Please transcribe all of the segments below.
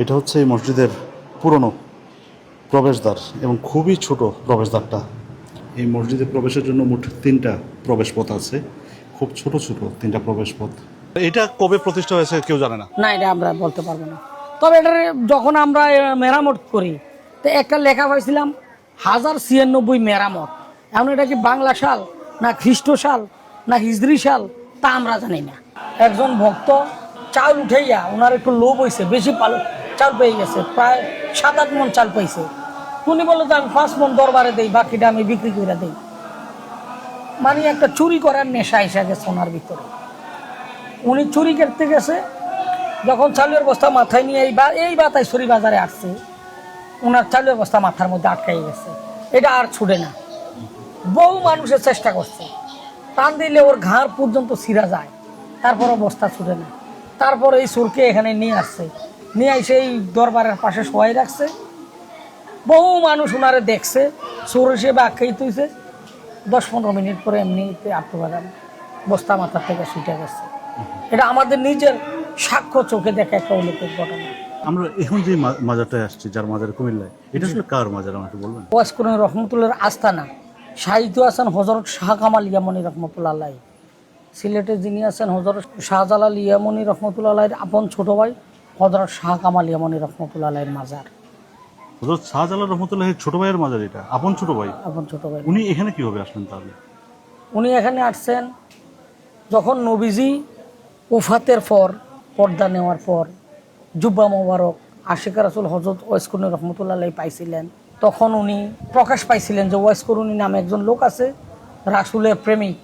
এটা হচ্ছে এই মসজিদের পুরনো প্রবেশদ্বার এবং খুবই ছোট প্রবেশদ্বারটা। এই মসজিদে প্রবেশের জন্য মোট 3টা প্রবেশ পথ আছে, খুব ছোট ছোট 3টা প্রবেশ পথ। এটা কবে প্রতিষ্ঠা হয়েছে কেউ জানে না। না, এটা আমরা বলতে পারবো না। তবে এটা যখন আমরা মেরামত করি তো একটা লেখা পাইছিলাম 1096 মেরামত। এখন এটা কি বাংলা সাল না খ্রিস্ট সাল না হিজরি সাল তা আমরা জানি না। একজন ভক্ত চাল উঠাইয়া ওনার একটু লোভ হয়েছে, বেশি চাল পেয়ে গেছে, প্রায় 7-8 মণ চাল পাইছে। উনি বললো যে আমি 5 মণ দরবারে দেই, বাকিটা আমি বিক্রি করে দিই। মানে একটা চুরি করার নেশা এসে গেছে ওনার ভিতরে। উনি চুরি করতে গেছে, যখন চালের বস্তা মাথায় নিয়ে এই বাতাই ছড়ি বাজারে আসছে, ওনার চালের বস্তা মাথার মধ্যে আটকাই গেছে। এটা আর ছুটে না। বহু মানুষের চেষ্টা করছে, টান দিলে ওর ঘাড় পর্যন্ত ছিঁড়া যায়, তারপরও বস্তা ছুটে না। তারপর এই চোরকে এখানে নিয়ে আসছে, নিয়ে এসে এই দরবারের পাশে শোয়াই রাখছে। বহু মানুষ ওনারে দেখছে, চোর হিসেবে আখ্যায়িত হয়েছে। 10-15 মিনিট পরে এমনিতে আত্মবাদান বস্তা মাথার থেকে ছুটে গেছে। এটা আমাদের নিজের সাক্ষ্য, চোখে দেখা একটা অলৌকিক ঘটনা। আমরা এখন যে মাজারটায় আসছি, যার মাজার কুমিল্লায়, এটা আসলে কার মাজার আমাকে বলবেন? ওয়াস করেন রহমতুল্লাহর আস্তানা। সাহিত্য আছেন হযরত শাহ কামাল ইয়ামনি রহমতুল্লাহ আলাইহি। সিলেটে যিনি আছেন হযরত শাহজালাল ইয়ামনি রহমতুল্লাহ আলাইহির আপন ছোট ভাই হযরত শাহ কামাল ইয়ামনি রহমতুল্লাহ আলাইহির মাজার। হযরত শাহজালাল রহমতুল্লাহের ছোট ভাইয়ের মাজার এটা, আপন ছোট ভাই। আপন ছোট ভাই। উনি এখানে কিভাবে আসলেন তাহলে? উনি এখানে আসছেন যখন নবীজি ওফাতের পর, পর্দা নেওয়ার পর, জুব্বা মোবারক আশিকা রাসূল হযরত ওয়াইস করুনি রহমতুল্লাহ আলাইহি পাইছিলেন। তখন উনি প্রকাশ পাইছিলেন যে ওয়াইস করুনি নামে একজন লোক আছে, রাসূলের প্রেমিক।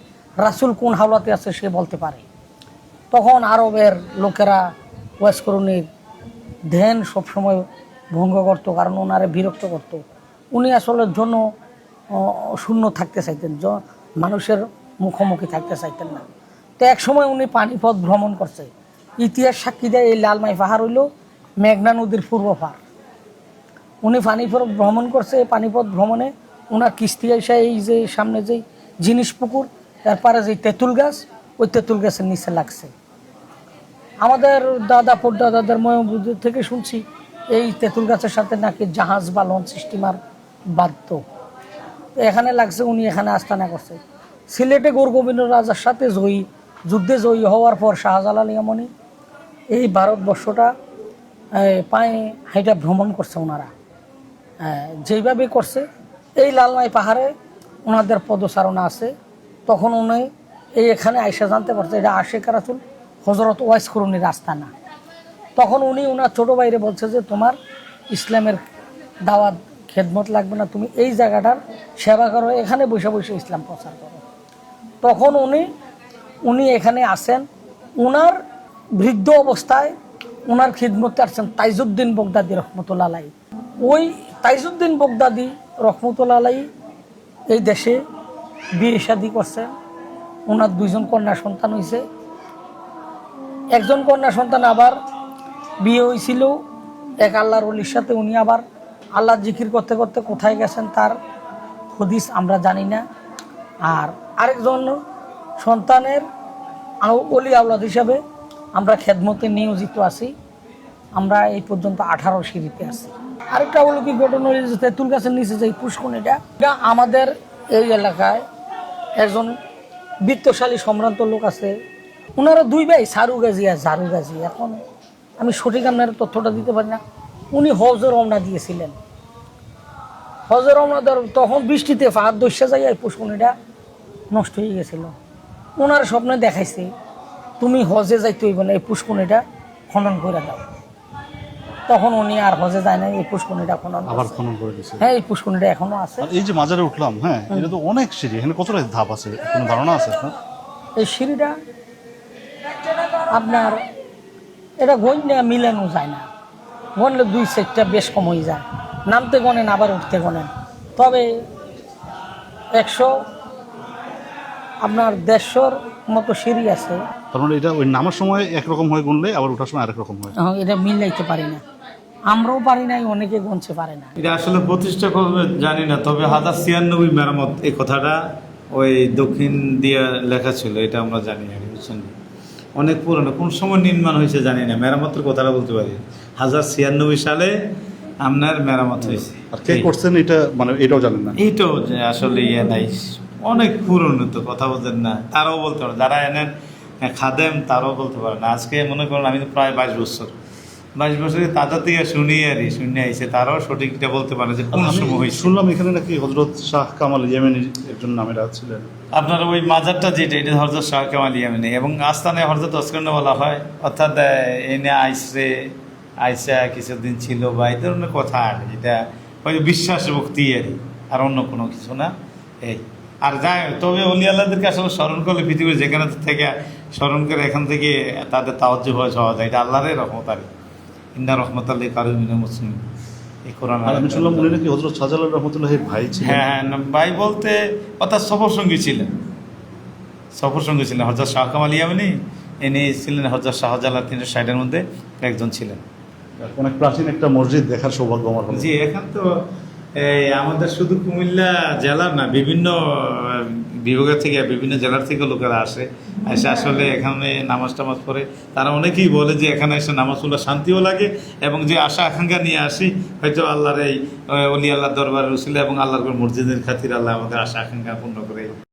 রাসূল কোন হাওলাতে আছে সে বলতে পারে। তখন আরবের লোকেরা ওয়াইস করুনির ধ্যান সবসময় ভঙ্গ করতো, কারণ ওনারে বিরক্ত করত। উনি আসলে জন্য শূন্য থাকতে চাইতেন, মানুষের মুখোমুখি থাকতে চাইতেন না। তো এক সময় উনি পানিপথ ভ্রমণ করছে। ইতিহাস সাক্ষী দেয় এই লালমাই পাহাড় হইল মেঘনা নদীর পূর্ব পার। উনি পানিপথ ভ্রমণ করছে। পানিপথ ভ্রমণে ওনার কিস্তি এসে এই যে সামনে যেই জিনিস পুকুর, তারপরে যে তেঁতুল গাছ, ওই তেঁতুল গাছের নিচে লাগছে। আমাদের দাদা পড়দাদাদের ময়বুদ্ধ থেকে শুনছি এই তেঁতুল গাছের সাথে নাকি জাহাজ বা লঞ্চ স্টিমার বাধ্য। এখানে লাগছে, উনি এখানে আস্তানা করছে। সিলেটে গৌরগোবিন্দ রাজার সাথে যুদ্ধে জয়ী হওয়ার পর শাহজালাল ইয়ামনি এই ভারতবর্ষটা পায়ে হাইটা ভ্রমণ করছে ওনারা। যেইভাবে করছে এই লালমাই পাহাড়ে ওনাদের পদচারণা আছে। তখন উনি এখানে আইসা জানতে পারছে এটা আশিকা রাসূল হযরত ওয়াইস করুনির আস্তানা। তখন উনি ওনার ছোটো ভাইরে বলছে যে তোমার ইসলামের দাওয়াত খেদমত লাগবে না, তুমি এই জায়গাটার সেবা করো, এখানে বসে বসে ইসলাম প্রচার করো। তখন উনি এখানে আসেন। ওনার বৃদ্ধ অবস্থায় ওনার খিদমতে আসছেন তাইজউদ্দিন বগদাদি রহমতুল্লাহ আলাইহি। ওই তাইজউদ্দিন বগদাদি রহমতুল্লাহ আলাইহি এই দেশে বিয়ে শাদী করছেন। ওনার 2জন কন্যা সন্তান হয়েছে। একজন কন্যা সন্তান আবার বিয়ে হয়েছিল এক আল্লাহর ওলির সাথে। উনি আবার আল্লাহর জিকির করতে করতে কোথায় গেছেন তার হদিস আমরা জানি না। আর আরেকজন সন্তানের ওলি আওলাদ হিসাবে আমরা খেদমতে নিয়োজিত আছি। আমরা এই পর্যন্ত 18 সিঁড়িতে আছি। আরেকটা অলৌকিক ঘটনা হল যে তেঁতুল গাছের নিচে যে পুষ্করিণীটা, এটা আমাদের এই এলাকায় একজন বিত্তশালী সম্ভ্রান্ত লোক আছে। ওনারা 2 ভাই, সারু গাজী আর ঝাড়ু গাজী। এখন আমি সঠিক আপনার তথ্যটা দিতে পারি না। উনি হজে রওনা দিয়েছিলেন। হজে রওনা দেওয়ার তখন বৃষ্টিতে পাহাড় দস্যা যায়, এই পুষ্করিণীটা নষ্ট হয়ে গেছিল। ওনার স্বপ্নে দেখাইছে তুমি হজে যাইতে হইব না, এই পুষ্করিণীটা খনন করে দাও। তখন উনি আর হজে যায় না, এই পুষ্করিণীটা খনন করে দিয়েছে। হ্যাঁ, এই পুষ্করিণীটা এখনো আছে। এই যে মাজারে উঠলাম, হ্যাঁ, এটা তো অনেক সিঁড়ি। এখানে কতটা ধাপ আছে, কোনো ধারণা আছে আপনার? এই সিঁড়িটা আপনার এটা গণনা মিলানো যায় না। গণলে 2-4টা বেশ কম হয়ে যায়। নামতে গণেন আবার উঠতে গণেন, তবে 100 আপনার 150 মতো সিঁড়ি আছে। তার মানে এটা ওই নামার সময় একরকম হয় গুনলে, আবার ওঠার সময় আরেক রকম হয়। এটা মিলাইতে পারি না, আমরাও পারি নাই, অনেকে গুনতে পারে না। এটা আসলে প্রতিষ্ঠা করবে জানি না, তবে 1096 মেরামত এই কথাটা ওই দক্ষিণ দিয়ে লেখা ছিল, এটা আমরা জানি আর বুঝছেন। অনেক পুরনো, কোন সময় নির্মাণ হয়েছে জানি না, মেরামতের কথাটা বলতে পারি 1096 সালে আপনার মেরামত হয়েছে। আর কে করছেন এটা মানে এটাও জানেন না? এইটাও যে আসলে নাই, অনেক পুরনো তো, কথা বলতেন না, তারাও বলতে পারে, যারা এনেন খাদেম তারাও বলতে পারে না। আজকে মনে করেন আমি তো প্রায় 22 বছরে তাদের থেকে শুনি আইছে, তারাও সঠিকটা বলতে পারে যে কোন আমি সময় হয়েছে। শুনলাম এখানে নাকি হযরত শাহ কামাল ইয়েমেনি একজন নামেরা ছিলেন। আপনার ওই মাজারটা যেটা, এটা হযরত শাহ কামাল ইয়ামানি, এবং আস্তানে হযরত ওসমানী বলা হয়, অর্থাৎ এনে আইসা কিছুদিন ছিল বা এই ধরনের কথা আর কি, যেটা ওই বিশ্বাস ভক্তি আর অন্য কোনো কিছু না। এই আর যাই, তবে অলি আল্লাহদেরকে আসলে স্মরণ করলে পৃথিবীর যেখানে থেকে স্মরণ করে এখান থেকে তাদের তাওয়াজ্জুহ হওয়া যায়, এটা আল্লাহরের রহমত আর কি। ইন্না রহমতাল্লাহি কারিমিনা মুসলিম, এই কোরআন। আর আমি শুনলাম উনি নাকি হযরত শাহজালাল রহমতুল্লাহির ভাই ছিলেন। হ্যাঁ, ভাই বলতে অর্থাৎ সফরসঙ্গী ছিলেন, হযরত শাহ কামাল ইয়ামানি, ইনি ছিলেন হযরত শাহজালাল 360-এর মধ্যে একজন ছিলেন। অনেক প্রাচীন একটা মসজিদ দেখার সৌভাগ্য আমার হলো। জি, এখান তো এই আমাদের শুধু কুমিল্লা জেলার না, বিভিন্ন বিভাগের থেকে, বিভিন্ন জেলার থেকে লোকেরা এসে আসলে এখানে নামাজ টামাজ পড়ে। তারা অনেকেই বলে যে এখানে এসে নামাজ পড়লে শান্তিও লাগে, এবং যে আশা আকাঙ্ক্ষা নিয়ে আসি, হয়তো আল্লাহর এই অলি আল্লাহর দরবারের উসিলা এবং আল্লাহর মসজিদের খাতির আল্লাহ আমাদের আশা আকাঙ্ক্ষা পূর্ণ করে।